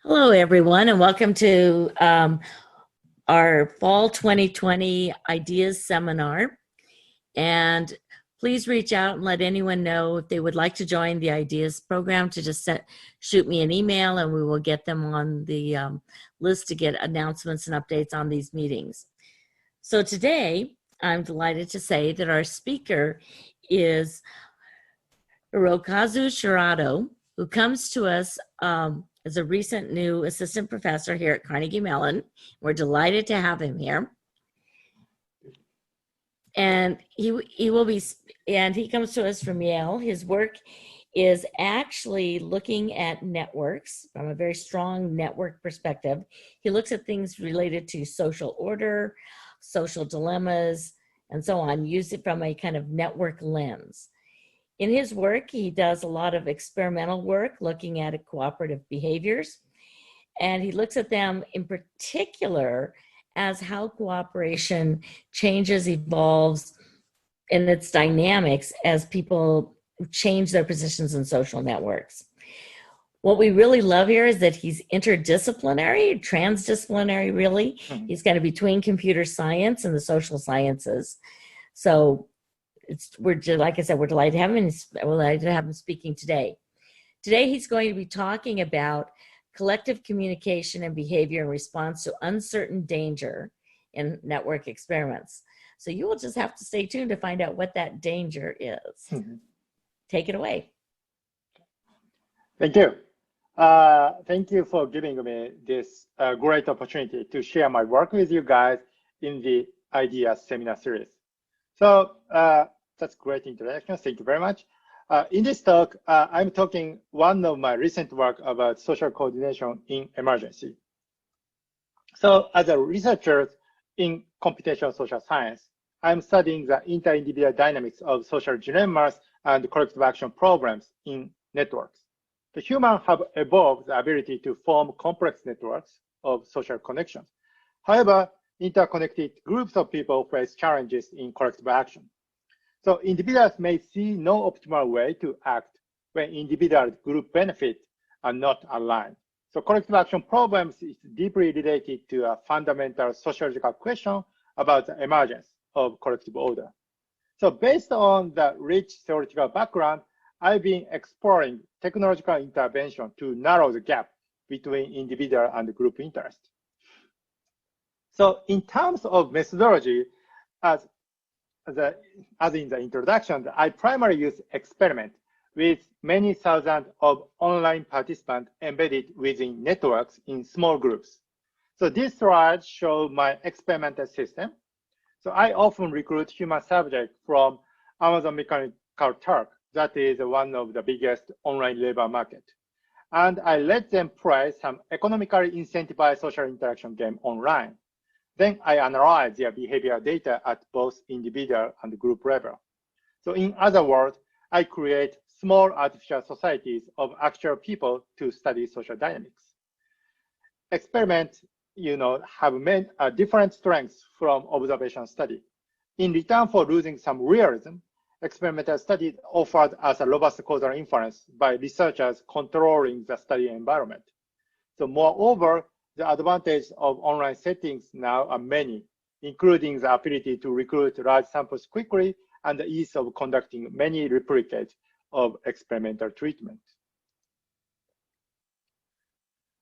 Hello, everyone, and welcome to our Fall 2020 Ideas Seminar. And please reach out and let anyone know if they would like to join the Ideas program to just shoot me an email, and we will get them on the list to get announcements and updates on these meetings. So today, I'm delighted to say that our speaker is Hirokazu Shirado, who comes to us as a recent new assistant professor here at Carnegie Mellon. We're delighted to have him here. And he comes to us from Yale. His work is actually looking at networks from a very strong network perspective. He looks at things related to social order, social dilemmas, and so on, use it from a kind of network lens. In his work, he does a lot of experimental work looking at cooperative behaviors, and he looks at them in particular as how cooperation changes, evolves in its dynamics as people change their positions in social networks. What we really love here is that he's interdisciplinary, transdisciplinary, really. He's kind of between computer science and the social sciences. So like I said, we're delighted to have him, and we're delighted to have him speaking today. Today, he's going to be talking about collective communication and behavior in response to uncertain danger in network experiments. So you will just have to stay tuned to find out what that danger is. Take it away. Thank you. Thank you for giving me this great opportunity to share my work with you guys in the Ideas Seminar Series. So that's a great introduction. Thank you very much. In this talk, I'm talking one of my recent work about social coordination in emergency. So as a researcher in computational social science, I'm studying the inter-individual dynamics of social dilemmas and corrective action problems in networks. The humans have evolved the ability to form complex networks of social connections. However, interconnected groups of people face challenges in corrective action. So individuals may see no optimal way to act when individual group benefits are not aligned. So corrective action problems is deeply related to a fundamental sociological question about the emergence of collective order. So based on the rich theoretical background, I've been exploring technological intervention to narrow the gap between individual and group interest. So in terms of methodology, as in the introduction, I primarily use experiment with many thousands of online participants embedded within networks in small groups. So this slide shows my experimental system. So I often recruit human subjects from Amazon Mechanical Turk, that is one of the biggest online labor market. And I let them play some economically incentivized social interaction game online. Then I analyze their behavioral data at both individual and group level. So in other words, I create small artificial societies of actual people to study social dynamics. Experiments, have many different strengths from observation study. In return for losing some realism, experimental studies offered as a robust causal inference by researchers controlling the study environment. So moreover, the advantages of online settings now are many, including the ability to recruit large samples quickly and the ease of conducting many replicates of experimental treatment.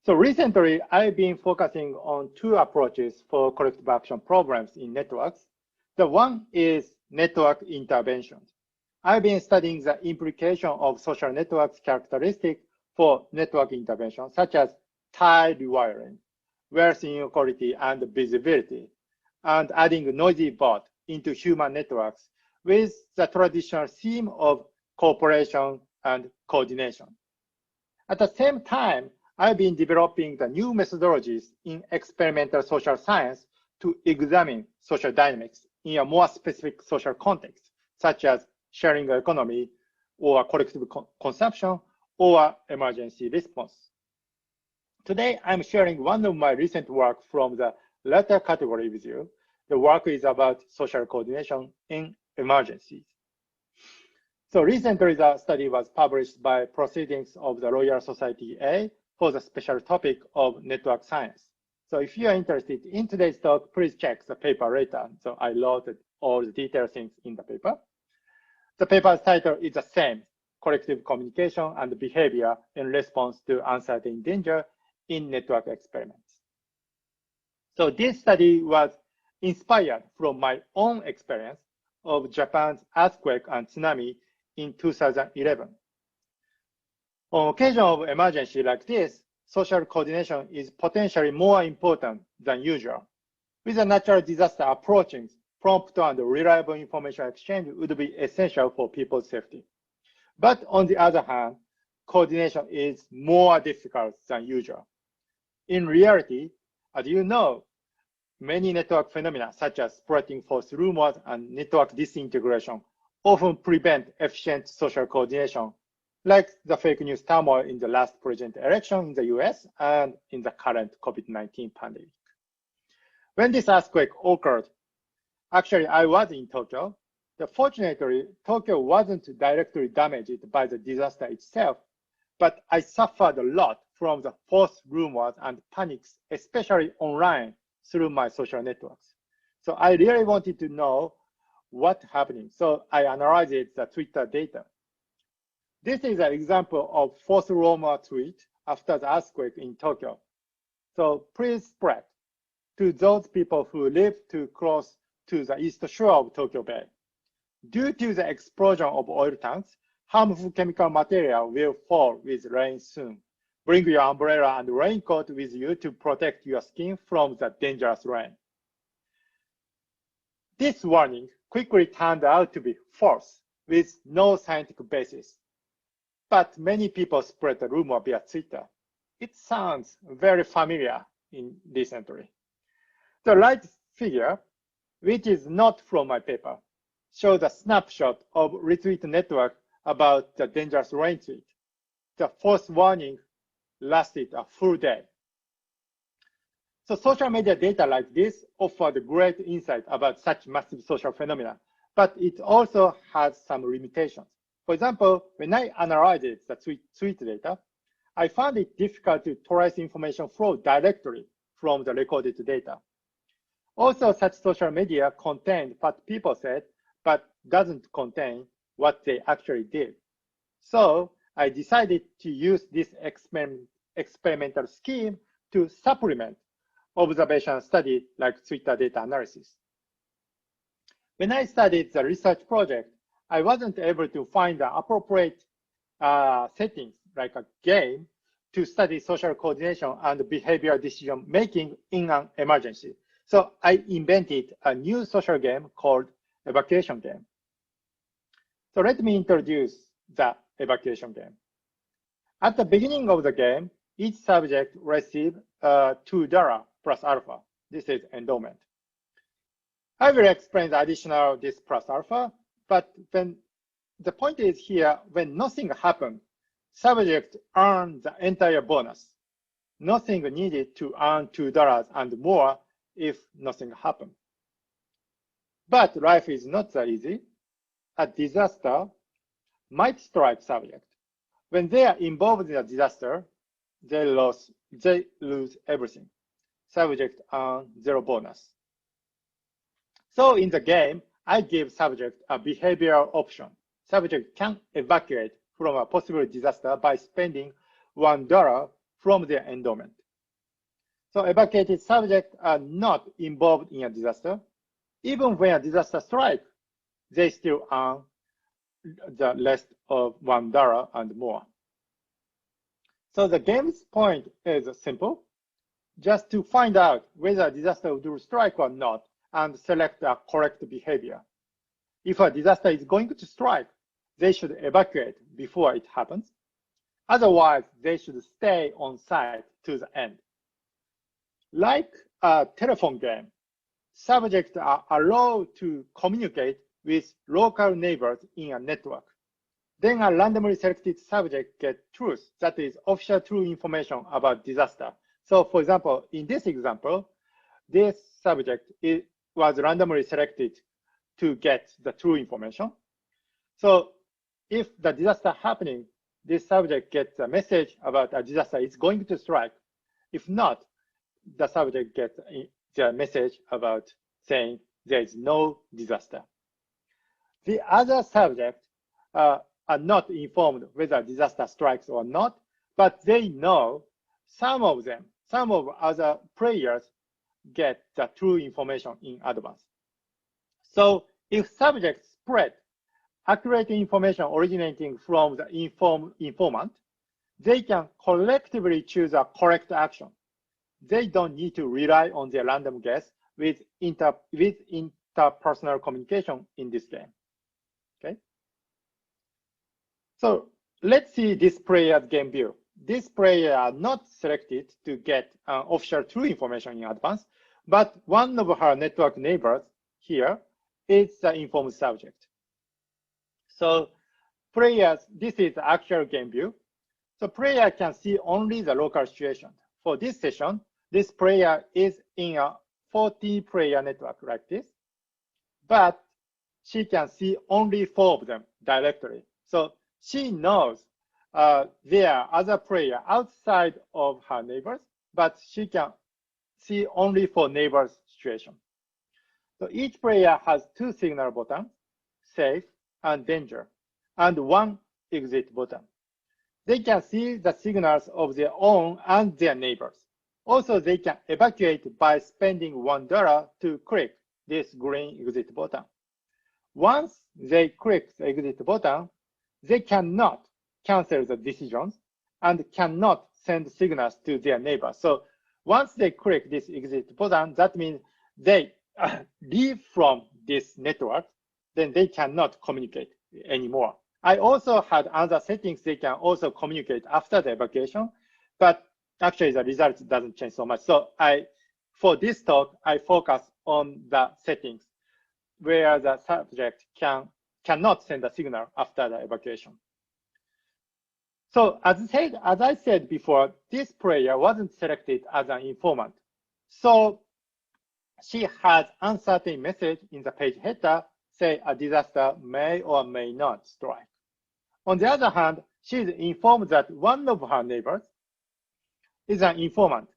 So recently, I've been focusing on two approaches for corrective action problems in networks. The one is network interventions. I've been studying the implication of social networks characteristics for network interventions, such as tile rewiring, wealth inequality, and visibility, and adding noisy bot into human networks with the traditional theme of cooperation and coordination. At the same time, I've been developing the new methodologies in experimental social science to examine social dynamics in a more specific social context, such as sharing economy or collective consumption or emergency response. Today, I'm sharing one of my recent work from the latter category with you. The work is about social coordination in emergencies. So recently, the study was published by Proceedings of the Royal Society A for the special topic of network science. So if you are interested in today's talk, please check the paper later. So I wrote all the detailed things in the paper. The paper's title is the same, Collective Communication and Behavior in Response to Uncertain Danger in Network Experiments. So this study was inspired from my own experience of Japan's earthquake and tsunami in 2011. On occasion of emergency like this, social coordination is potentially more important than usual. With a natural disaster approaching, prompt and reliable information exchange would be essential for people's safety. But on the other hand, coordination is more difficult than usual. In reality, as you know, many network phenomena such as spreading false rumors and network disintegration often prevent efficient social coordination, like the fake news turmoil in the last president election in the US and in the current COVID-19 pandemic. When this earthquake occurred, actually I was in Tokyo. Fortunately, Tokyo wasn't directly damaged by the disaster itself, but I suffered a lot from the false rumors and panics, especially online through my social networks. So I really wanted to know what's happening. So I analyzed the Twitter data. This is an example of false rumor tweet after the earthquake in Tokyo. So please spread to those people who live too close to the east shore of Tokyo Bay. Due to the explosion of oil tanks, harmful chemical material will fall with rain soon. Bring your umbrella and raincoat with you to protect your skin from the dangerous rain. This warning quickly turned out to be false, with no scientific basis. But many people spread the rumor via Twitter. It sounds very familiar recently. The right figure, which is not from my paper, shows a snapshot of retweet network about the dangerous rain tweet. The false warning lasted a full day. So social media data like this offered great insight about such massive social phenomena, but it also has some limitations. For example, when I analyzed the tweet data, I found it difficult to trace information flow directly from the recorded data. Also, such social media contained what people said, but doesn't contain what they actually did. So I decided to use this experimental scheme to supplement observation study like Twitter data analysis. When I studied the research project, I wasn't able to find the appropriate settings like a game to study social coordination and behavioral decision making in an emergency. So I invented a new social game called Evacuation Game. So let me introduce the Evacuation Game. At the beginning of the game, each subject receives $2 plus alpha. This is endowment. I will explain the additional this plus alpha, but when the point is here, when nothing happened, subject earn the entire bonus. Nothing needed to earn $2 and more if nothing happened. But life is not that easy. A disaster might strike subject. When they are involved in a disaster, they lose everything. Subject earn 0 bonus. So in the game, I give subject a behavioral option. Subject can evacuate from a possible disaster by spending $1 from their endowment. So evacuated subjects are not involved in a disaster. Even when a disaster strikes, they still earn the rest of $1 and more. So the game's point is simple, just to find out whether a disaster will strike or not and select a correct behavior. If a disaster is going to strike, they should evacuate before it happens. Otherwise, they should stay on site to the end. Like a telephone game, subjects are allowed to communicate with local neighbors in a network. Then a randomly selected subject gets truth, that is official true information about disaster. So for example, in this example, this subject was randomly selected to get the true information. So if the disaster happening, this subject gets a message about a disaster is going to strike. If not, the subject gets the message about saying there is no disaster. The other subjects are not informed whether disaster strikes or not, but they know some of other players get the true information in advance. So if subjects spread accurate information originating from the informant, they can collectively choose a correct action. They don't need to rely on their random guess with interpersonal communication in this game. Okay. So let's see this player's game view. This player are not selected to get official true information in advance, but one of her network neighbors here is the informed subject. So players, this is the actual game view. So player can see only the local situation. For this session, this player is in a 40-player network like this, but she can see only 4 of them directly. So she knows there are other players outside of her neighbors, but she can see only 4 neighbors' situation. So each player has 2 signal buttons, safe and danger, and 1 exit button. They can see the signals of their own and their neighbors. Also, they can evacuate by spending $1 to click this green exit button. Once they click the exit button, they cannot cancel the decisions and cannot send signals to their neighbors. So once they click this exit button, that means they leave from this network, then they cannot communicate anymore. I also had other settings they can also communicate after the evacuation, but actually the result doesn't change so much. So for this talk, I focus on the settings where the subject cannot send a signal after the evacuation. So as I said before, this player wasn't selected as an informant. So she has uncertain message in the page header, say a disaster may or may not strike. On the other hand, she is informed that one of her neighbors is an informant,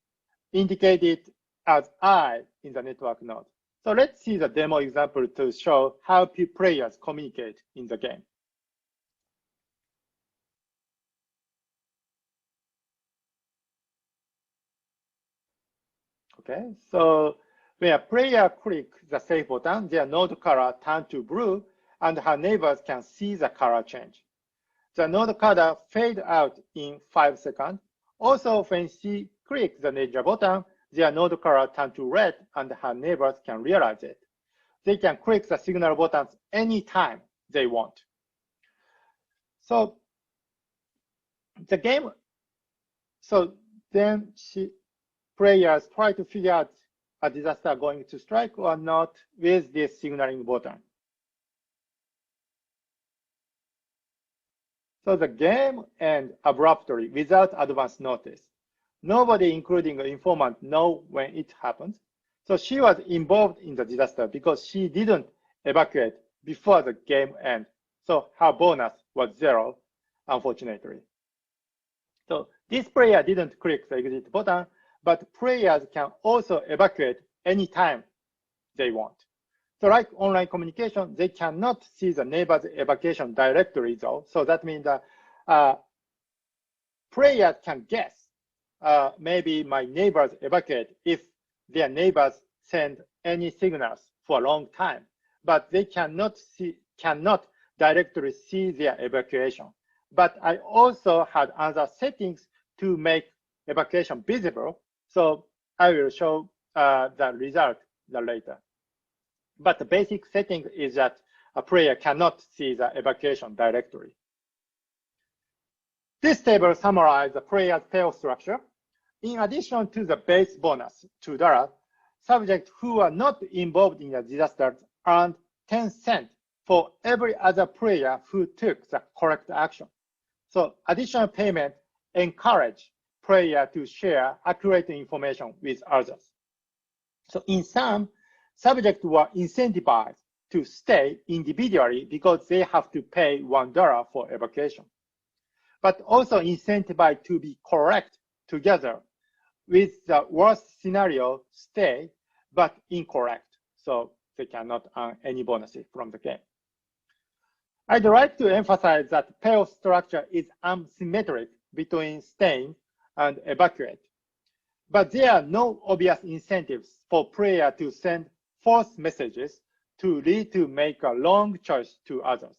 indicated as I in the network node. So let's see the demo example to show how players communicate in the game. Okay, so when a player clicks the safe button, their node color turns to blue, and her neighbors can see the color change. The node color fades out in 5 seconds. Also, when she clicks the danger button, their node color turns to red, and her neighbors can realize it. They can click the signal buttons anytime they want. So the game, so then players try to figure out a disaster going to strike or not with this signaling button. So the game ends abruptly without advance notice. Nobody, including the informant, knows when it happens. So she was involved in the disaster because she didn't evacuate before the game ends. So her bonus was 0, unfortunately. So this player didn't click the exit button, but players can also evacuate anytime they want. So like online communication, they cannot see the neighbor's evacuation directly though. So that means that players can guess, maybe my neighbors evacuate if their neighbors send any signals for a long time, but they cannot directly see their evacuation. But I also had other settings to make evacuation visible. So I will show the result later. But the basic setting is that a player cannot see the evacuation directly. This table summarizes the player's payoff structure. In addition to the base bonus, $2, subjects who are not involved in the disaster earned 10 cents for every other player who took the correct action. So additional payment encourage player to share accurate information with others. So in sum, subjects were incentivized to stay individually because they have to pay $1 for evacuation. but also incentivized to be correct together with the worst scenario stay, but incorrect. So they cannot earn any bonuses from the game. I'd like to emphasize that payoff structure is asymmetric between staying and evacuate. But there are no obvious incentives for player to send false messages to lead to make a wrong choice to others.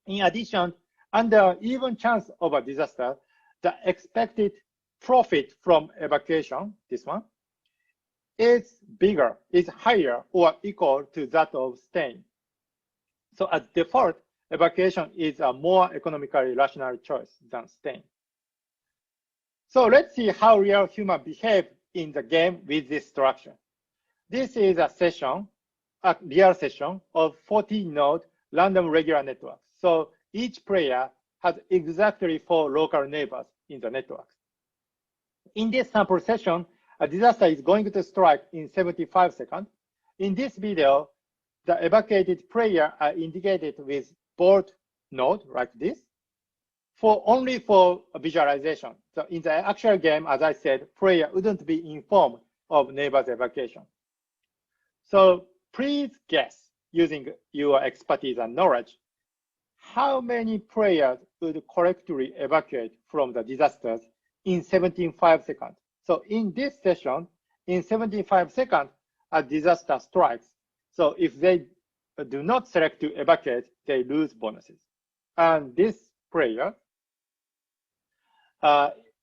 In addition, under even chance of a disaster, the expected profit from evacuation, this one, is bigger, is higher or equal to that of staying. So as default, evacuation is a more economically rational choice than staying. So let's see how real humans behave in the game with this structure. This is a session, a real session of 40-node random regular networks. So each player has exactly 4 local neighbors in the network. In this sample session, a disaster is going to strike in 75 seconds. In this video, the evacuated player are indicated with bold node like this, only for visualization. So in the actual game, as I said, player wouldn't be informed of neighbor's evacuation. So please guess, using your expertise and knowledge, how many players would correctly evacuate from the disasters in 75 seconds. So in this session, in 75 seconds, a disaster strikes. So if they do not select to evacuate, they lose bonuses. And this player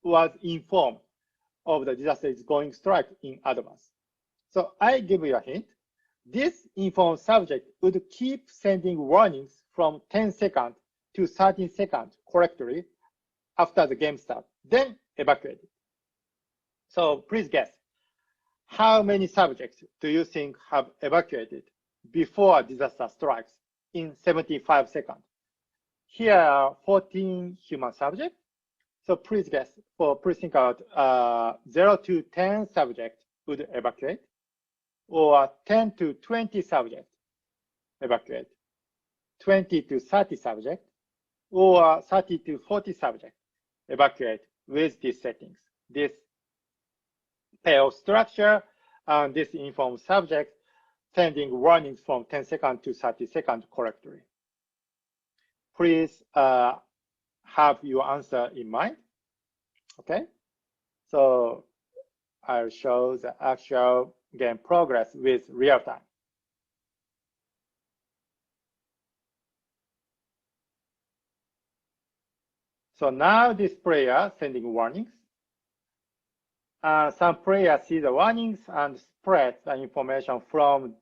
was informed of the disaster is going to strike in advance. So I give you a hint. This informed subject would keep sending warnings from 10 seconds to 13 seconds correctly after the game starts, then evacuate it. So please guess, how many subjects do you think have evacuated before a disaster strikes in 75 seconds? Here are 14 human subjects. So please guess, please think about 0 to 10 subjects would evacuate, or 10 to 20 subjects evacuate, 20 to 30 subjects, or 30 to 40 subjects evacuate with these settings, this payoff structure, and this informed subject sending warnings from 10 seconds to 30 seconds correctly. Please have your answer in mind. Okay, so I'll show the actual game progress with real time. So now this player sending warnings. Some players see the warnings and spread the information from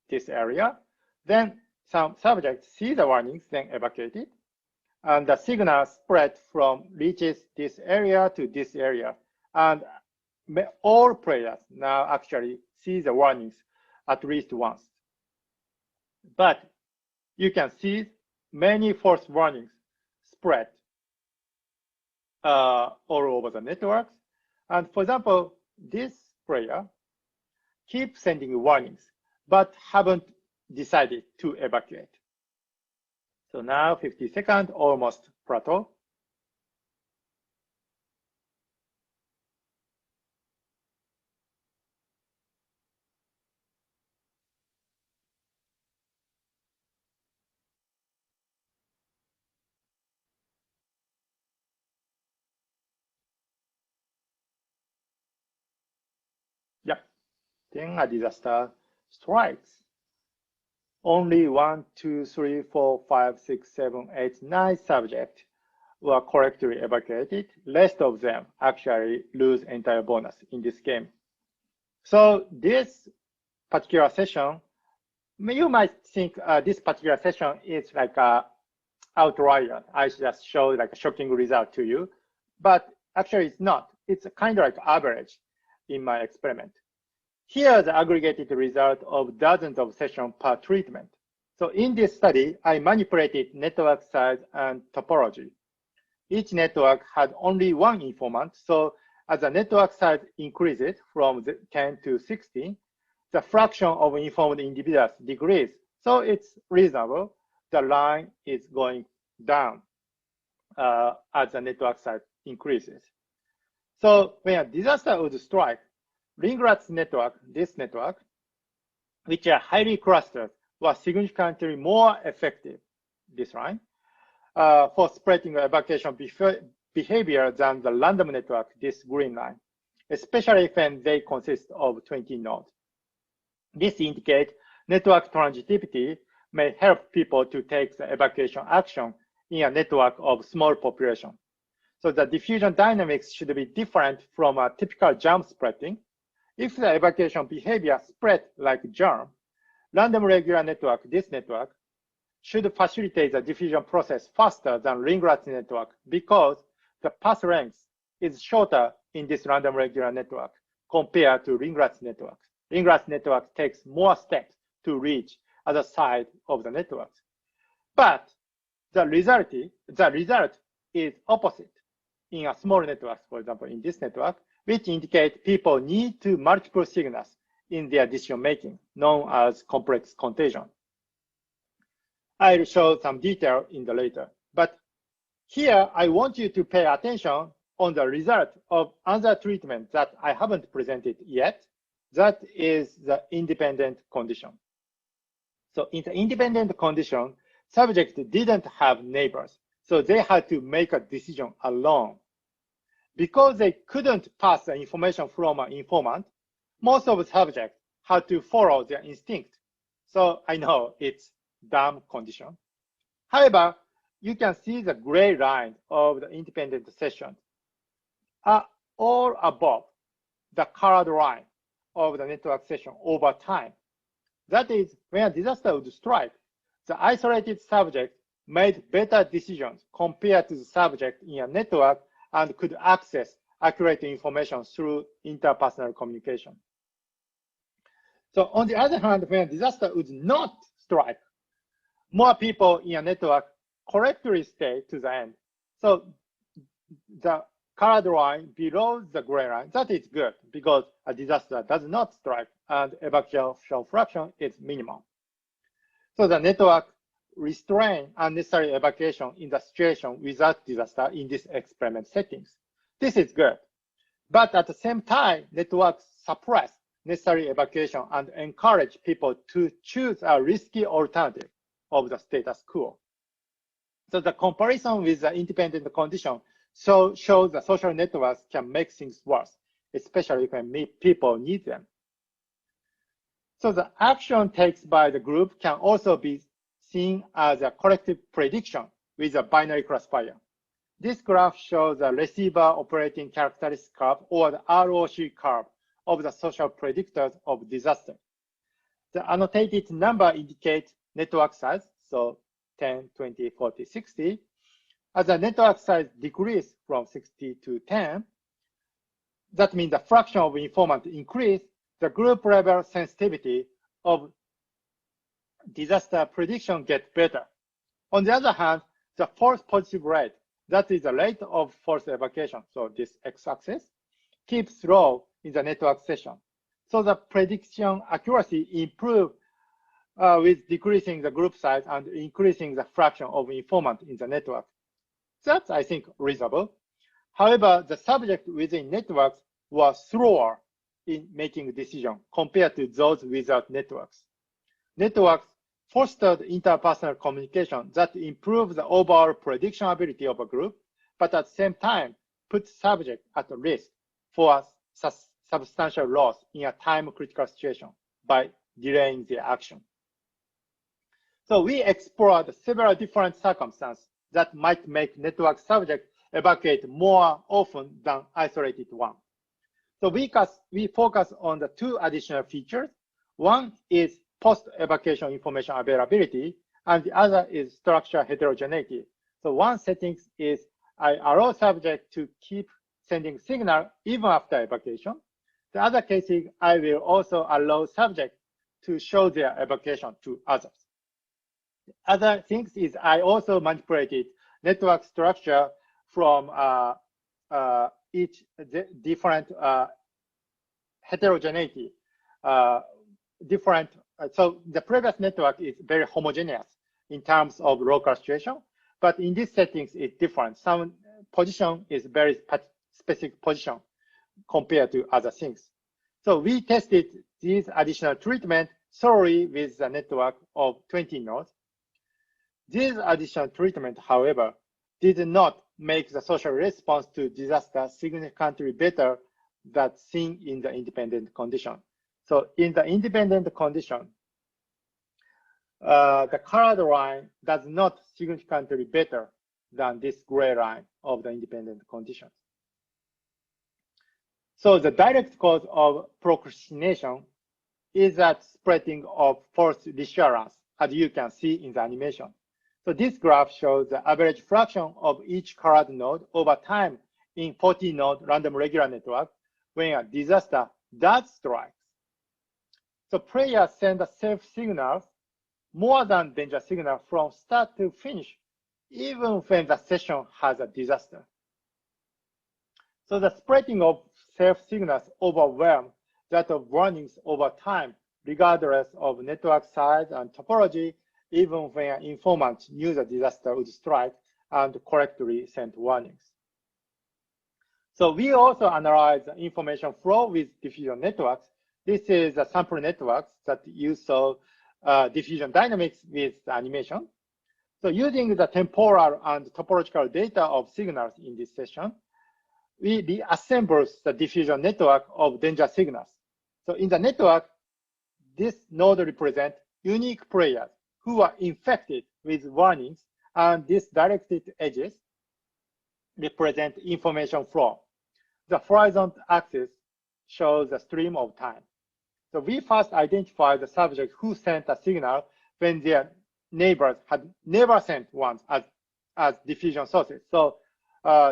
this area. Then some subjects see the warnings, then evacuate it. And the signal spread from reaches this area to this area. And all players now actually see the warnings at least once. But you can see many false warnings spread all over the networks. And for example, this player keeps sending warnings, but haven't decided to evacuate. So now 50 seconds, almost plateau. Yep, then a disaster strikes. Only 1, 2, 3, 4, 5, 6, 7, 8, 9 subjects were correctly evacuated. Rest of them actually lose entire bonus in this game. So this particular session, you might think this particular session is like a outlier. I just showed like a shocking result to you, but actually it's not. It's kind of like average in my experiment. Here, the aggregated result of dozens of sessions per treatment. So in this study, I manipulated network size and topology. Each network had only one informant. So as the network size increases from 10 to 60, the fraction of informed individuals decreases. So it's reasonable. The line is going down. as the network size increases. So when a disaster would strike, ring rats network, this network, which are highly clustered, was significantly more effective, this line, for spreading evacuation behavior than the random network, this green line, especially when they consist of 20 nodes. This indicates network transitivity may help people to take the evacuation action in a network of small population. So the diffusion dynamics should be different from a typical germ spreading. If the evacuation behavior spread like germ, random regular network, this network, should facilitate the diffusion process faster than ring rat network because the path length is shorter in this random regular network compared to ring rat network. Ring rat network takes more steps to reach other side of the network. But the result is opposite in a small network, for example, in this network, which indicate people need to multiple signals in their decision making, known as complex contagion. I'll show some detail in the later. But here, I want you to pay attention on the result of other treatment that I haven't presented yet. That is the independent condition. So in the independent condition, subjects didn't have neighbors, so they had to make a decision alone. Because they couldn't pass the information from an informant, most of the subjects had to follow their instinct. So I know it's dumb condition. However, you can see the gray line of the independent sessions are all above the colored line of the network session over time. That is, when a disaster would strike, the isolated subject made better decisions compared to the subject in a network and could access accurate information through interpersonal communication. So on the other hand, when a disaster would not strike, more people in a network correctly stay to the end. So the colored line below the gray line, that is good because a disaster does not strike and evacuation fraction is minimal. So the network restrain unnecessary evacuation in the situation without disaster in this experiment settings. This is good. But at the same time, networks suppress necessary evacuation and encourage people to choose a risky alternative of the status quo. So the comparison with the independent condition shows that social networks can make things worse, especially when people need them. So the action taken by the group can also be seen as a collective prediction with a binary classifier. This graph shows the receiver operating characteristic curve or the ROC curve of the social predictors of disaster. The annotated number indicates network size, so 10, 20, 40, 60. As the network size decreases from 60 to 10, that means the fraction of informant increase, the group level sensitivity of disaster prediction gets better. On the other hand, the false positive rate, that is the rate of false evacuation, so this x-axis, keeps low in the network session. So the prediction accuracy improves with decreasing the group size and increasing the fraction of informant in the network. That's, I think, reasonable. However, the subject within networks was slower in making decisions compared to those without networks. Networks fostered interpersonal communication that improved the overall prediction ability of a group, but at the same time put subject at risk for substantial loss in a time-critical situation by delaying their action. So we explored several different circumstances that might make network subjects evacuate more often than isolated one. So we focus on the two additional features. One is post-evacuation information availability, and the other is structure heterogeneity. So one setting is I allow subject to keep sending signal even after evacuation. The other case is I will also allow subject to show their evacuation to others. Other things is I also manipulated network structure from each different heterogeneity, so the previous network is very homogeneous in terms of local situation, but in these settings, it's different. Some position is very specific position compared to other things. So we tested these additional treatment thoroughly with the network of 20 nodes. These additional treatment, however, did not make the social response to disaster significantly better than seen in the independent condition. So in the independent condition, the colored line does not significantly better than this gray line of the independent conditions. So the direct cause of procrastination is that spreading of false reassurance, as you can see in the animation. So this graph shows the average fraction of each colored node over time in 40-node random regular network when a disaster does strike. So players send a safe signals more than danger signal from start to finish, even when the session has a disaster. So the spreading of safe signals overwhelm that of warnings over time, regardless of network size and topology, even when an informant knew the disaster would strike and correctly sent warnings. So we also analyze the information flow with diffusion networks. This is a sample networks that you saw diffusion dynamics with the animation. So using the temporal and topological data of signals in this session, we reassemble the diffusion network of danger signals. So in the network, this node represents unique players who are infected with warnings, and these directed edges represent information flow. The horizontal axis shows the stream of time. So we first identified the subject who sent a signal when their neighbors had never sent one as diffusion sources. So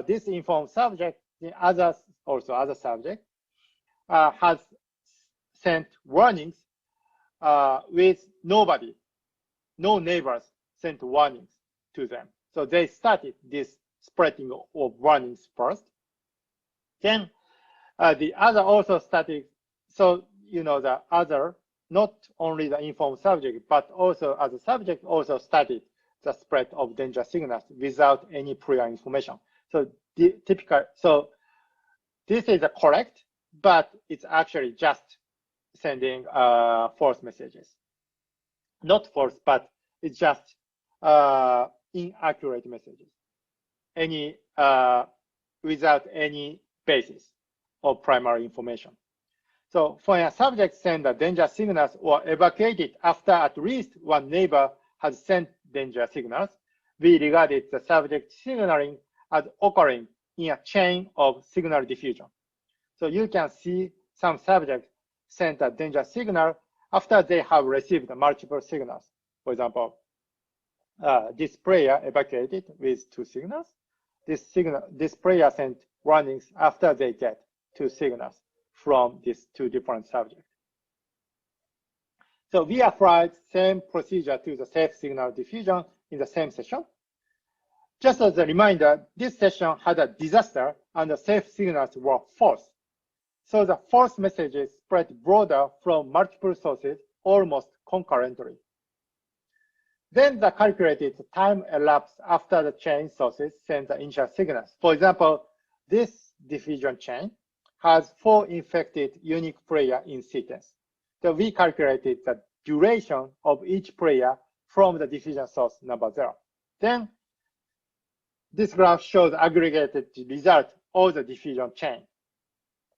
this informed subject, the other subject, has sent warnings with nobody. No neighbors sent warnings to them. So they started this spreading of warnings first. Then the other also started, so the other, not only the informed subject, but also as a subject also started the spread of danger signals without any prior information. So so this is correct, but it's actually just sending false messages. Not false, but it's just inaccurate messages. Without any basis of primary information. So when a subject sends danger signals or evacuated after at least one neighbor has sent danger signals, we regarded the subject signaling as occurring in a chain of signal diffusion. So you can see some subjects sent a danger signal after they have received multiple signals. For example, this player evacuated with 2 signals. This player sent warnings after they get 2 signals from these 2 different subjects. So we applied same procedure to the safe signal diffusion in the same session. Just as a reminder, this session had a disaster and the safe signals were false. So the false messages spread broader from multiple sources almost concurrently. Then the calculated time elapsed after the chain sources sent the initial signals. For example, this diffusion chain has 4 infected unique players in sequence. So we calculated the duration of each player from the diffusion source number 0. Then this graph shows aggregated result of the diffusion chain.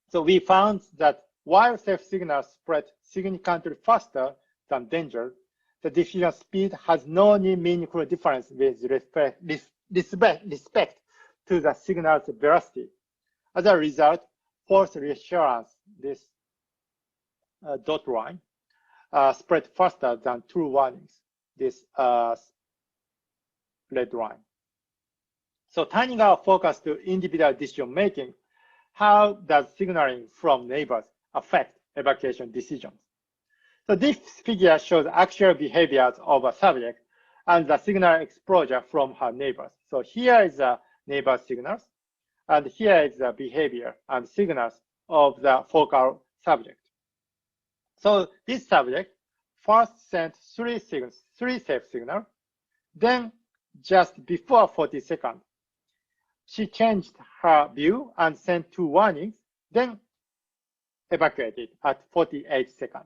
So we found that while safe signals spread significantly faster than danger, the diffusion speed has no meaningful difference with respect to the signal's velocity. As a result, false reassurance, this dot line, spread faster than true warnings, this red line. So turning our focus to individual decision making, how does signaling from neighbors affect evacuation decisions? So this figure shows actual behaviors of a subject and the signal exposure from her neighbors. So here is the neighbor signals, and here is the behavior and signals of the focal subject. So this subject first sent 3 safe signals, then just before 40 seconds. She changed her view and sent 2 warnings, then evacuated at 48 seconds.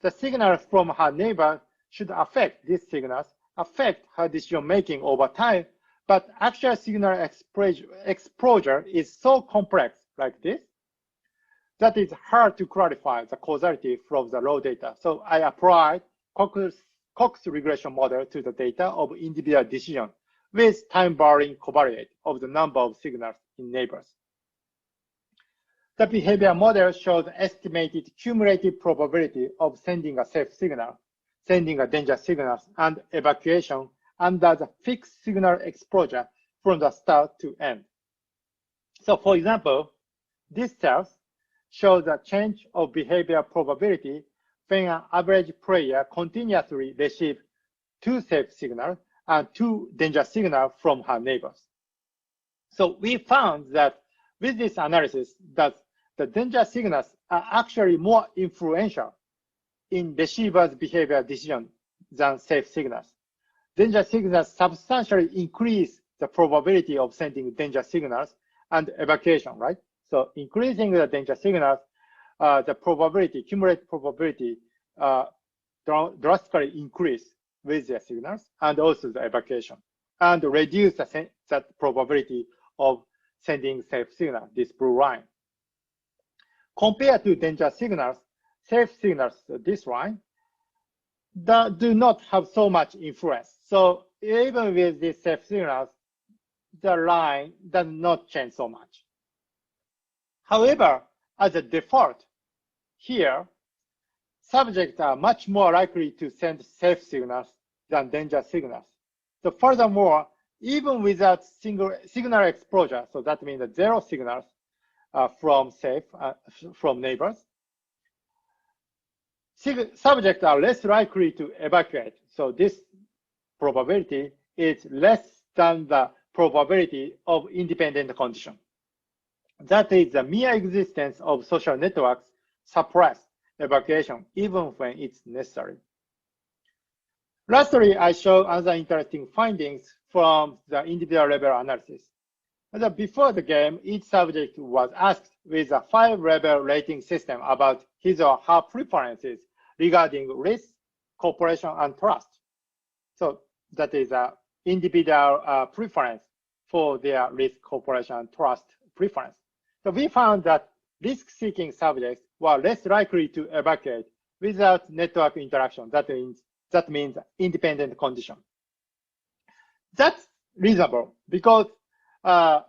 The signals from her neighbor should affect these signals, affect her decision making over time, but actual signal exposure is so complex like this that it's hard to clarify the causality from the raw data. So I applied Cox regression model to the data of individual decision with time-varying covariate of the number of signals in neighbors. The behavior model shows estimated cumulative probability of sending a safe signal, sending a danger signal, and evacuation under the fixed signal exposure from the start to end. So for example, these cells show the change of behavior probability when an average player continuously receives 2 safe signals and 2 danger signals from her neighbors. So we found that with this analysis that the danger signals are actually more influential in receiver's behavior decision than safe signals. Danger signals substantially increase the probability of sending danger signals and evacuation, right? So increasing the danger signals, the probability, cumulative probability, drastically increase with the signals and also the evacuation, and reduce that probability of sending safe signal, this blue line. Compared to danger signals, safe signals, this line, that do not have so much influence. So even with these safe signals, the line does not change so much. However, as a default, here, subjects are much more likely to send safe signals than danger signals. So furthermore, even without signal exposure, so that means 0 signals from neighbors, subjects are less likely to evacuate. So this probability is less than the probability of independent condition. That is, the mere existence of social networks suppress evacuation even when it's necessary. Lastly, I show other interesting findings from the individual level analysis. Before the game, each subject was asked with a 5-level rating system about his or her preferences regarding risk, cooperation, and trust. So that is an individual preference for their risk, cooperation, and trust preference. So we found that risk-seeking subjects were less likely to evacuate without network interaction. That means independent condition. That's reasonable because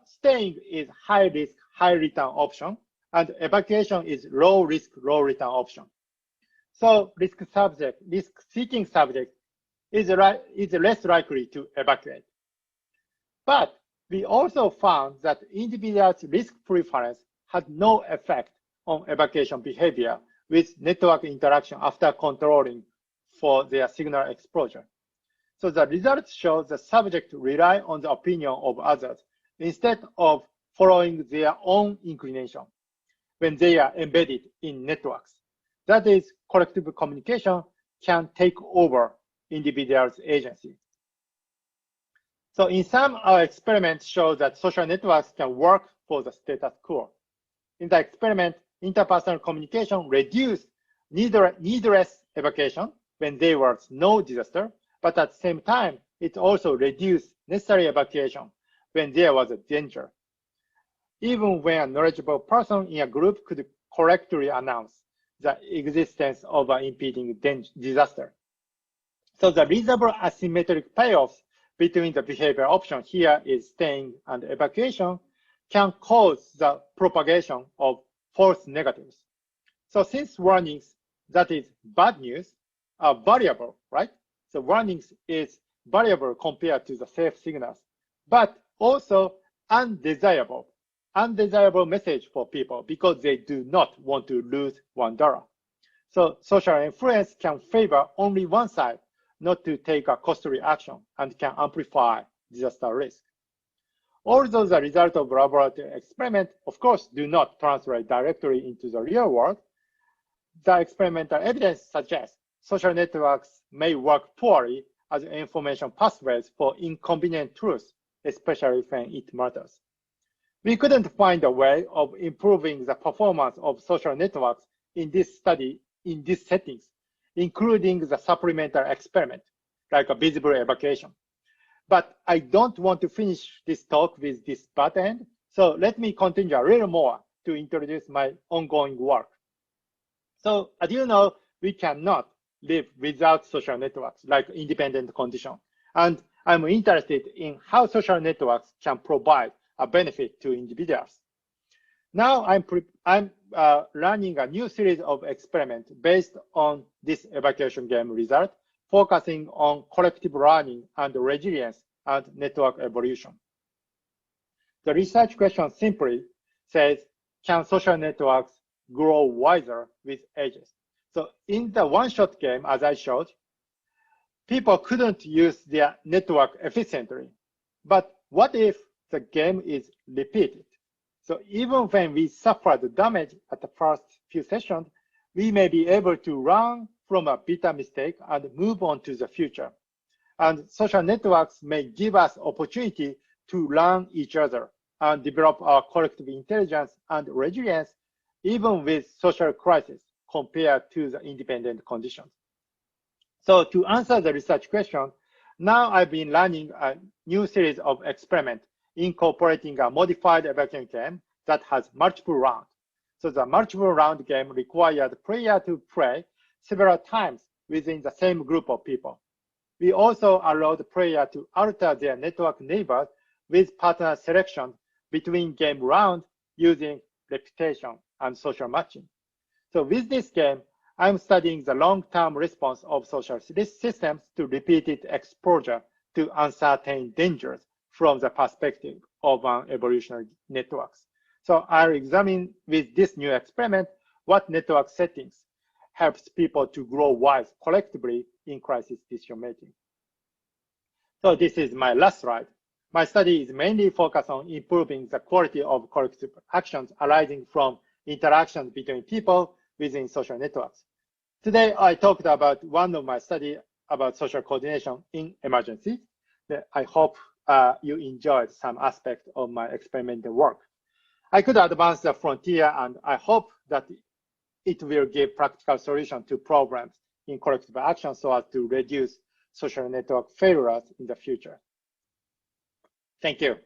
staying is high risk, high return option, and evacuation is low risk, low return option. So risk-seeking subject is less likely to evacuate. But we also found that individuals' risk preference had no effect on evacuation behavior with network interaction after controlling for their signal exposure. So the results show the subject rely on the opinion of others instead of following their own inclination when they are embedded in networks. That is, collective communication can take over individuals' agency. So in sum, our experiments show that social networks can work for the status quo. In the experiment, interpersonal communication reduced needless evacuation when there was no disaster, but at the same time, it also reduced necessary evacuation when there was a danger, even when a knowledgeable person in a group could correctly announce the existence of an impending disaster. So the reasonable asymmetric payoffs between the behavior option here is staying and evacuation can cause the propagation of false negatives. So since warnings, that is bad news, are variable, right? So warnings is variable compared to the safe signals, but also undesirable message for people because they do not want to lose $1. So social influence can favor only one side not to take a costly action and can amplify disaster risk. Although the result of laboratory experiment, of course, do not translate directly into the real world, the experimental evidence suggests social networks may work poorly as information pathways for inconvenient truth, especially when it matters. We couldn't find a way of improving the performance of social networks in this study in these settings, including the supplemental experiment, like a visible evacuation. But I don't want to finish this talk with this bad end, so let me continue a little more to introduce my ongoing work. So as you know, we cannot live without social networks like independent condition. And I'm interested in how social networks can provide a benefit to individuals. Now I'm running a new series of experiments based on this evacuation game result, focusing on collective learning and resilience and network evolution. The research question simply says, can social networks grow wiser with ages? So in the one-shot game, as I showed, people couldn't use their network efficiently. But what if the game is repeated? So even when we suffer the damage at the first few sessions, we may be able to learn from a bitter mistake and move on to the future. And social networks may give us opportunity to learn each other and develop our collective intelligence and resilience, even with social crisis compared to the independent conditions. So to answer the research question, now I've been running a new series of experiments incorporating a modified evacuation game that has multiple rounds. So the multiple round game required the player to play several times within the same group of people. We also allowed the player to alter their network neighbors with partner selection between game rounds using reputation and social matching. So with this game, I'm studying the long-term response of social systems to repeated exposure to uncertain dangers from the perspective of evolutionary networks. So I'll examine with this new experiment what network settings helps people to grow wise collectively in crisis decision making. So this is my last slide. My study is mainly focused on improving the quality of collective actions arising from interactions between people within social networks. Today, I talked about one of my studies about social coordination in emergencies. I hope you enjoyed some aspect of my experimental work. I could advance the frontier, and I hope that it will give practical solutions to problems in collective action so as to reduce social network failures in the future. Thank you.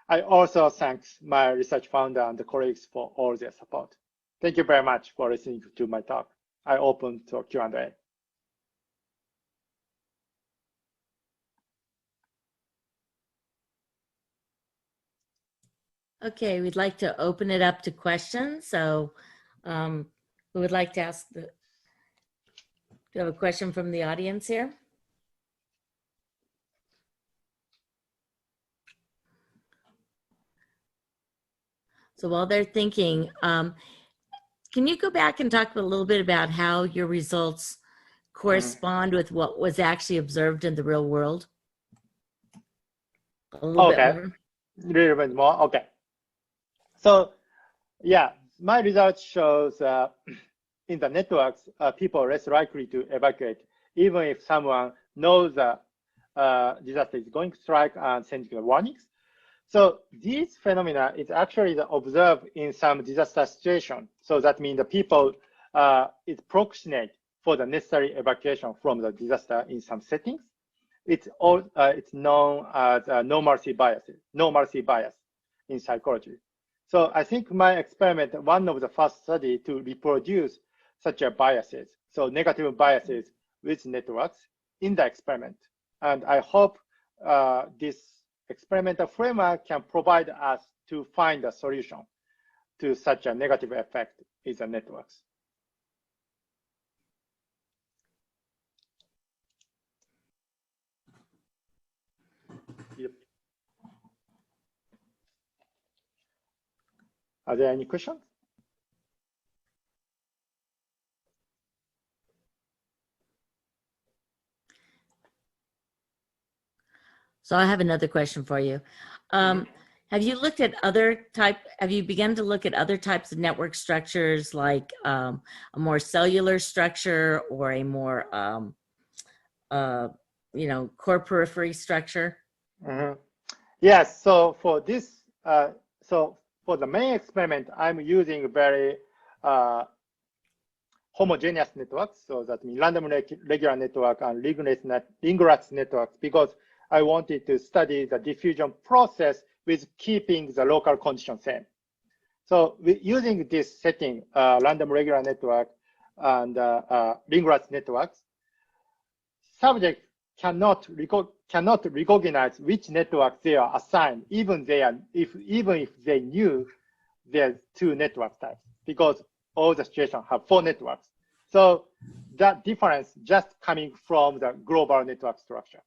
I also thank my research founder and the colleagues for all their support. Thank you very much for listening to my talk. I open to Q&A. Okay, we'd like to open it up to questions. So who would like to ask do you have a question from the audience here? So while they're thinking, can you go back and talk a little bit about how your results correspond with what was actually observed in the real world? A little bit more. A little bit more. Okay. So, yeah, my results shows in the networks, people are less likely to evacuate, even if someone knows that disaster is going to strike and sending warnings. So this phenomena is actually observed in some disaster situations. So that means the people is proximate for the necessary evacuation from the disaster in some settings. It's known as no mercy bias in psychology. So I think my experiment, one of the first study to reproduce such a biases, so negative biases with networks in the experiment. And I hope this experimental framework can provide us to find a solution to such a negative effect in the networks. Yep. Are there any questions? So I have another question for you. Have you looked at have you begun to look at other types of network structures, like a more cellular structure or a more, core periphery structure? Mm-hmm. Yes. So for this, so for the main experiment, I'm using very homogeneous networks. So that means random regular network and ringless networks, because I wanted to study the diffusion process with keeping the local condition same. So using this setting, random regular network and ringless networks, subject cannot recognize which network they are assigned, even if they knew there's two network types, because all the situations have 4 networks. So that difference just coming from the global network structure.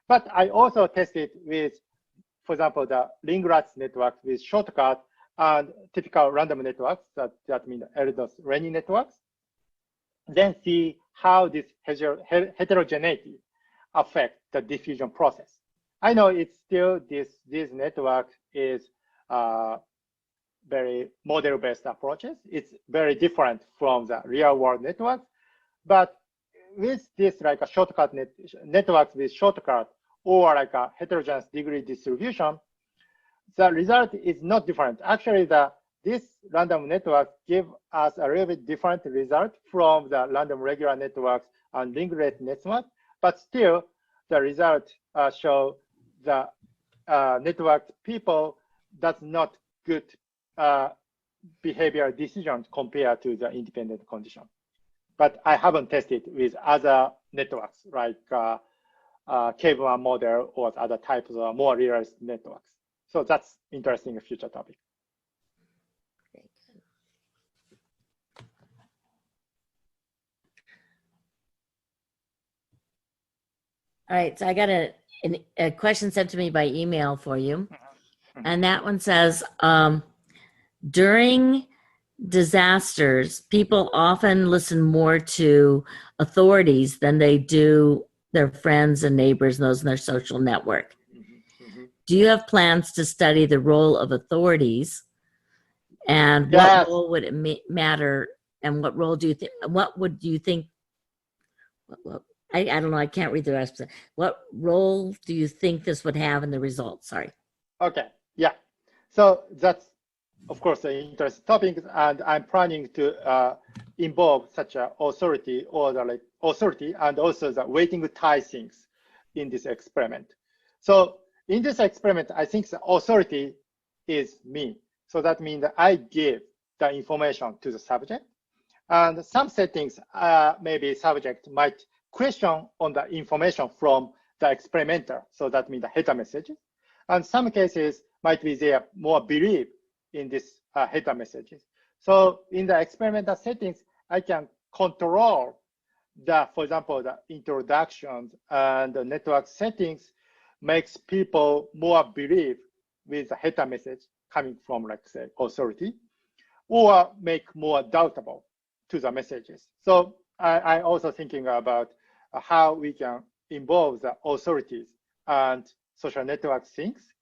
But I also tested with, for example, the ringless networks with shortcut and typical random networks, that means Erdos-Renyi networks, then see how this heterogeneity affect the diffusion process. I know it's still this network is very model-based approaches. It's very different from the real-world networks, but with this like a shortcut networks with shortcut or like a heterogeneous degree distribution, the result is not different. Actually, this random network give us a little bit different result from the random regular networks and ringless network, but still the result show the network people does not good behavioral decisions compared to the independent condition. But I haven't tested with other networks like K1 model or other types of more realistic networks. So that's interesting future topic. All right, so I got a question sent to me by email for you. And that one says, during disasters, people often listen more to authorities than they do their friends and neighbors and those in their social network. Do you have plans to study the role of authorities, and what role would it matter, and what role do you think, what would you think, I don't know, I can't read the rest of it. What role do you think this would have in the results? Sorry. Okay, yeah. So that's, of course, an interesting topic, and I'm planning to involve such an authority or the authority and also the waiting tie things in this experiment. So in this experiment, I think the authority is me. So that means that I give the information to the subject, and some settings, maybe subject might question on the information from the experimenter. So that means the header messages. And some cases might be there more belief in this header messages. So in the experimental settings, I can control for example, the introductions and the network settings makes people more believe with the header message coming from, like say, authority, or make more doubtable to the messages. So I also thinking about how we can involve the authorities and social network things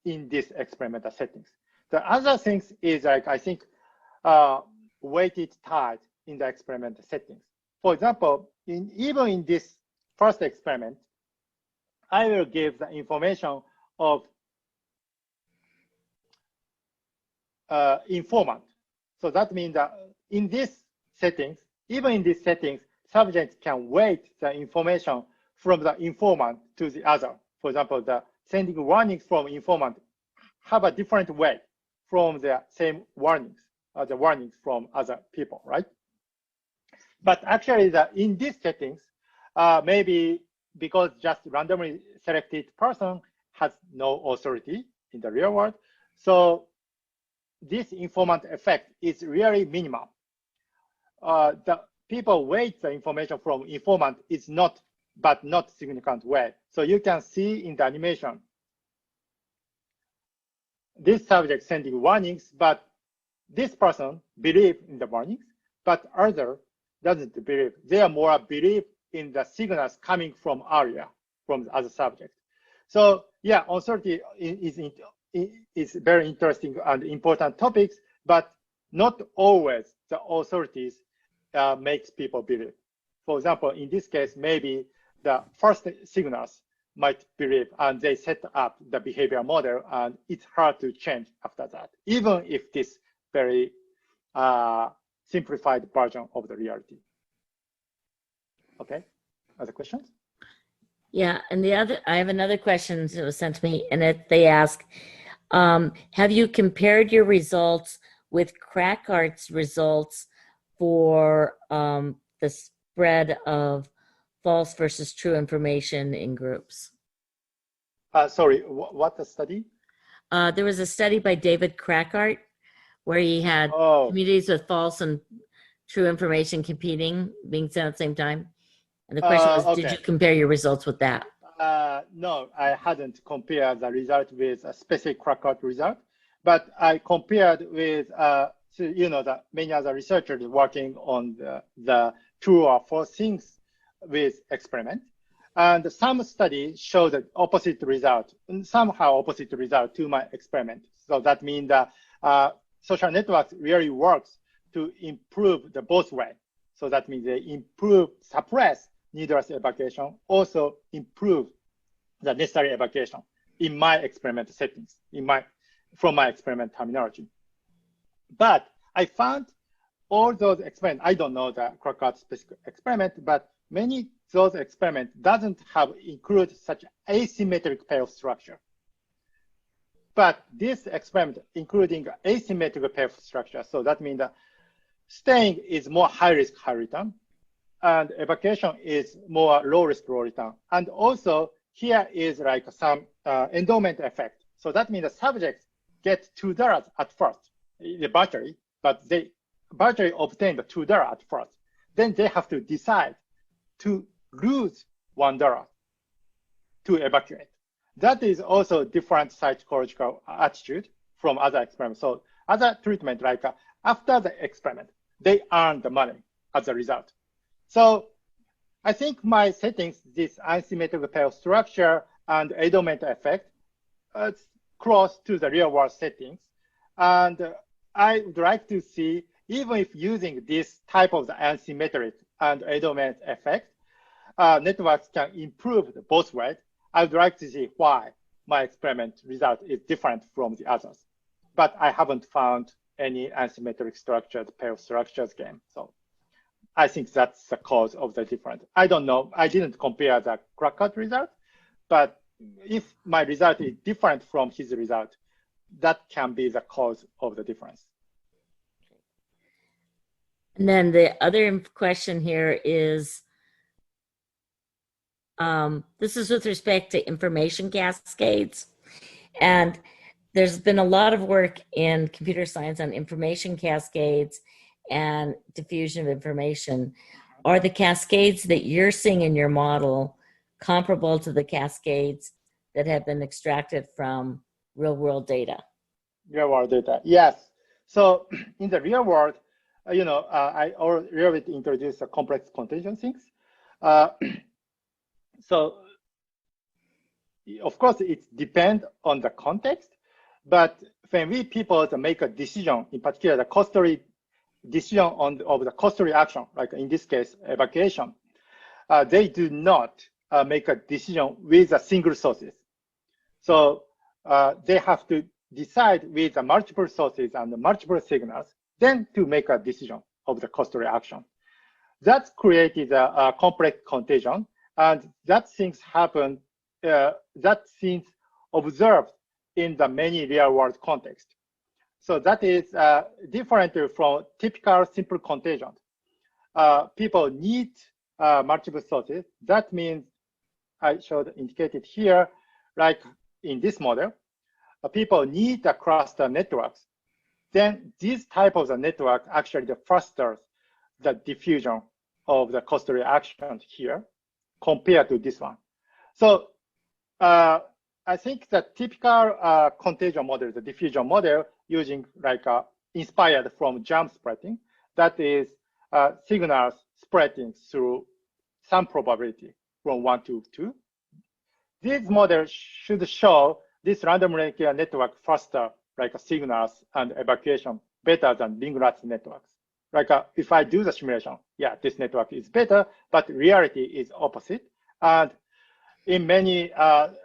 in these experimental settings. The other things is like, I think, weighted ties in the experimental settings. For example, even in this first experiment, I will give the information of informant. So that means that in these settings, even in these settings, subjects can weight the information from the informant to the other. For example, the sending warnings from informant have a different way from the same warnings, the warnings from other people, right? But actually, in these settings, maybe because just randomly selected person has no authority in the real world, so this informant effect is really minimal. The people weight the information from informant is not significant way. So you can see in the animation, this subject sending warnings, but this person believe in the warnings, but other doesn't believe. They are more believe in the signals coming from area, from the other subject. So yeah, authority is very interesting and important topics, but not always the authorities makes people believe. For example, in this case, maybe the first signals might believe, and they set up the behavior model, and it's hard to change after that, even if this very simplified version of the reality. Okay, other questions? Yeah, and I have another question that was sent to me, and they ask, have you compared your results with Crackart's results for the spread of false versus true information in groups? Sorry, what the study? There was a study by David Crackart where he had communities with false and true information competing, being sent at the same time. And the question was, did you compare your results with that? No, I hadn't compared the result with a specific Crackart result, but I compared with, the many other researchers working on the true or false things with experiment. And some studies showed the opposite result, somehow opposite result to my experiment. So that means that social networks really works to improve the both way. So that means they suppress needless evacuation, also improve the necessary evacuation in my experiment settings, from my experiment terminology. But I found all those experiments, I don't know the Crackart specific experiment, but many those experiments doesn't include such asymmetric payoff structure. But this experiment including asymmetric payoff structure, so that means that staying is more high risk, high return, and evacuation is more low risk, low return. And also here is like some endowment effect. So that means the subjects get $2 at first, the battery, but they battery obtain the $2 at first. Then they have to decide to lose $1 to evacuate. That is also different psychological attitude from other experiments. So other treatment, like after the experiment, they earn the money as a result. So I think my settings, this asymmetric payoff structure and endowment effect, close to the real world settings. And I would like to see, even if using this type of the asymmetric and endowment effect, networks can improve both ways. I would like to see why my experiment result is different from the others. But I haven't found any asymmetric structured payoff structures game. So I think that's the cause of the difference. I don't know. I didn't compare the Crackart result, but if my result is different from his result, that can be the cause of the difference. And then the other question here is, this is with respect to information cascades. And there's been a lot of work in computer science on information cascades and diffusion of information. Are the cascades that you're seeing in your model comparable to the cascades that have been extracted from real world data? Real world data, yes. So in the real world, I already introduced the complex contingent things. So of course, it depends on the context, but when people make a decision, in particular the costly decision of the costly action, like in this case, evacuation, they do not make a decision with a single sources. So they have to decide with the multiple sources and the multiple signals, then to make a decision of the costly action. That's created a complex contagion, and that things happen, that things observed in the many real world context. So that is different from typical simple contagion. People need multiple sources. That means I showed indicated here, like in this model, people need the cluster networks. Then this type of the network actually fosters the diffusion of the costly action here compared to this one. So I think the typical contagion model, the diffusion model, using like inspired from jump spreading, that is signals spreading through some probability from 1 to 2. This model should show this random linear network faster, like signals and evacuation, better than ring-lat networks. Like if I do the simulation, yeah, this network is better, but reality is opposite. And in many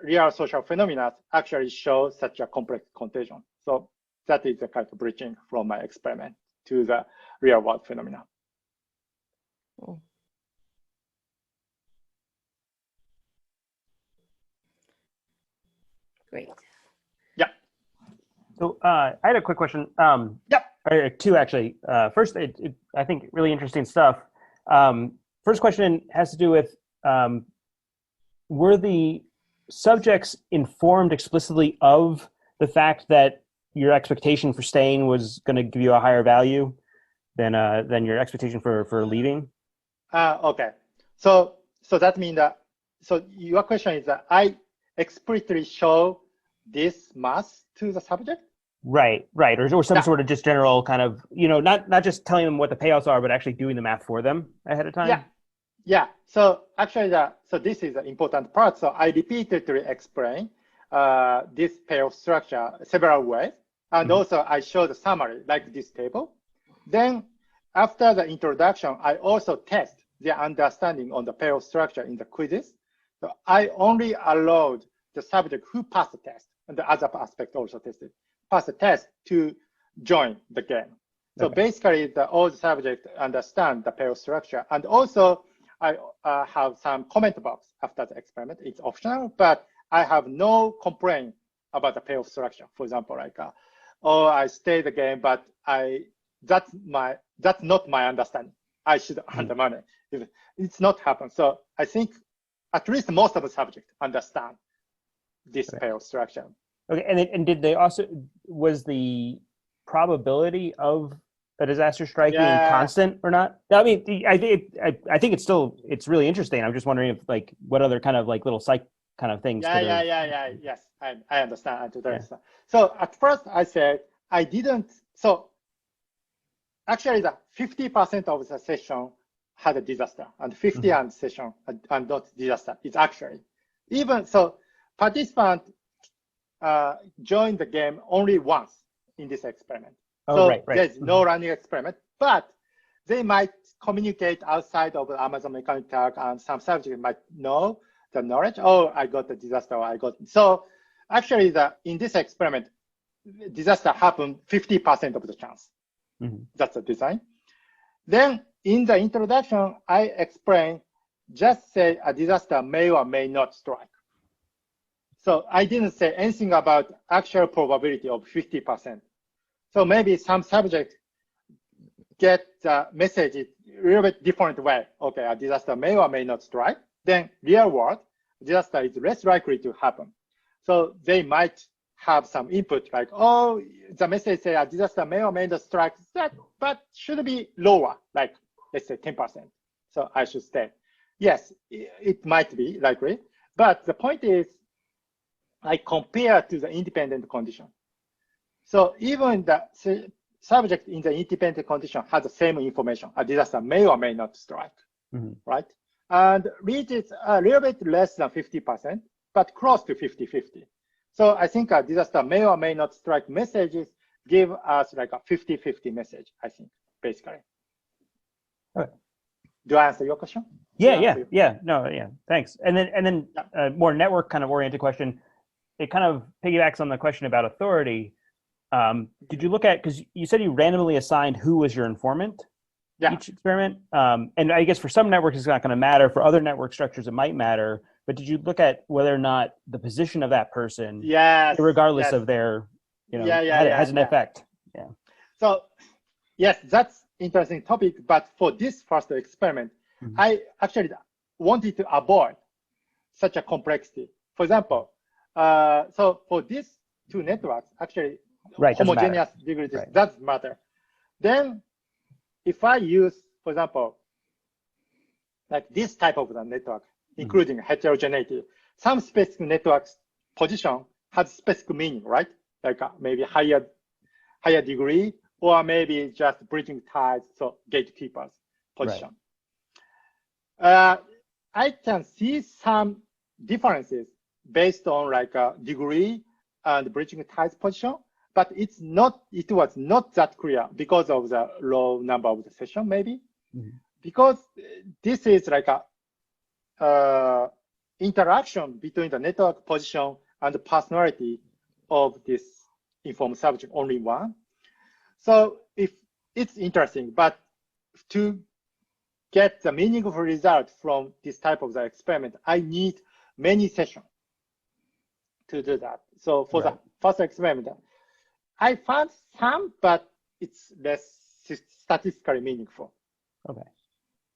real social phenomena actually show such a complex contagion. So that is the kind of bridging from my experiment to the real world phenomena. Cool. Great. Yeah. So I had a quick question. Yep. Or two, actually. First, I think really interesting stuff. First question has to do with, were the subjects informed explicitly of the fact that your expectation for staying was going to give you a higher value than your expectation for leaving? Okay. So that means that, so your question is that I explicitly show this math to the subject? Right. Or some sort of just general kind of, not just telling them what the payouts are, but actually doing the math for them ahead of time? Yeah. So actually, so this is an important part. So I repeatedly explain this payoff structure several ways. And also I show the summary like this table. Then after the introduction, I also test the understanding on the payoff structure in the quizzes. So I only allowed the subject who passed the test, and the other aspect also tested, pass the test to join the game. So basically, all the subjects understand the payoff structure. And also, I have some comment box after the experiment. It's optional, but I have no complaint about the payoff structure. For example, like, oh, I stay the game, but that's not my understanding. I should earn the money. It's not happen. So I think at least most of the subjects understand this payoff structure. Okay, and did they also, was the probability of a disaster striking constant or not? I mean, I think it's really interesting. I'm just wondering if, like, what other kind of like little psych kind of things. Yes, I understand. So at first I said I didn't. So actually, the 50% of the session had a disaster, and 50% session and not disaster. It's actually even so. Participants joined the game only once in this experiment. There's no running experiment, but they might communicate outside of the Amazon Mechanic Tag, and some subjects might know the knowledge. Oh, I got the disaster. So actually, in this experiment, disaster happened 50% of the chance. That's the design. Then in the introduction, I explain, just say a disaster may or may not strike. So I didn't say anything about actual probability of 50%. So maybe some subjects get the message a little bit different way. Okay, a disaster may or may not strike. Then real world, disaster is less likely to happen. So they might have some input like, oh, the message say a disaster may or may not strike, but should be lower, like let's say 10%. So I should stay. Yes, it might be likely, but the point is I compare to the independent condition. So even the subject in the independent condition has the same information. A disaster may or may not strike, right? And reaches a little bit less than 50%, but close to 50-50. So I think a disaster may or may not strike messages give us like a 50-50 message, I think, basically. Okay. Do I answer your question? Yeah. Thanks. And then a more network kind of oriented question. It kind of piggybacks on the question about authority. Did you look at, because you said you randomly assigned who was your informant each experiment? And I guess for some networks it's not going to matter. For other network structures it might matter. But did you look at whether or not the position of that person, regardless of their, has an effect? Yeah. So yes, that's interesting topic. But for this first experiment, I actually wanted to avoid such a complexity. For example, so for these two networks, actually homogeneous degree doesn't matter. Then if I use, for example, like this type of the network, including heterogeneity, some specific networks position has specific meaning, right? Like maybe higher degree, or maybe just bridging ties, so gatekeepers position. I can see some differences based on like a degree and bridging ties position, but it was not that clear because of the low number of the session, maybe. Because this is like interaction between the network position and the personality of this informed subject only one. So if it's interesting, but to get the meaningful result from this type of the experiment, I need many sessions to do that. So for the first experiment, I found some, but it's less statistically meaningful. Okay.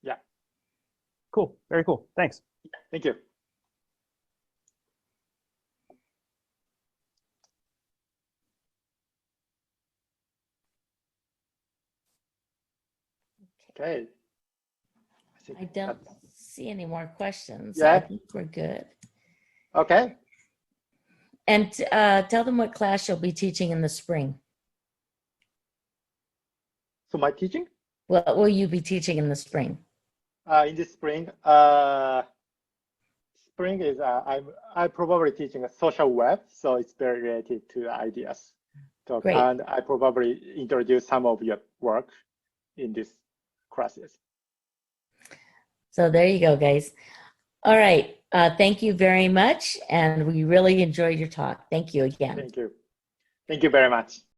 Yeah. Cool. Very cool. Thanks. Thank you. Okay. I don't see any more questions. Yeah. I think we're good. Okay. And tell them what class you'll be teaching in the spring. So my teaching? What will you be teaching in the spring? In the spring, spring is I probably teaching a social web, so it's very related to ideas talk, Great. and I probably introduce some of your work in these classes. So there you go, guys. All right. Thank you very much, and we really enjoyed your talk. Thank you again. Thank you. Thank you very much.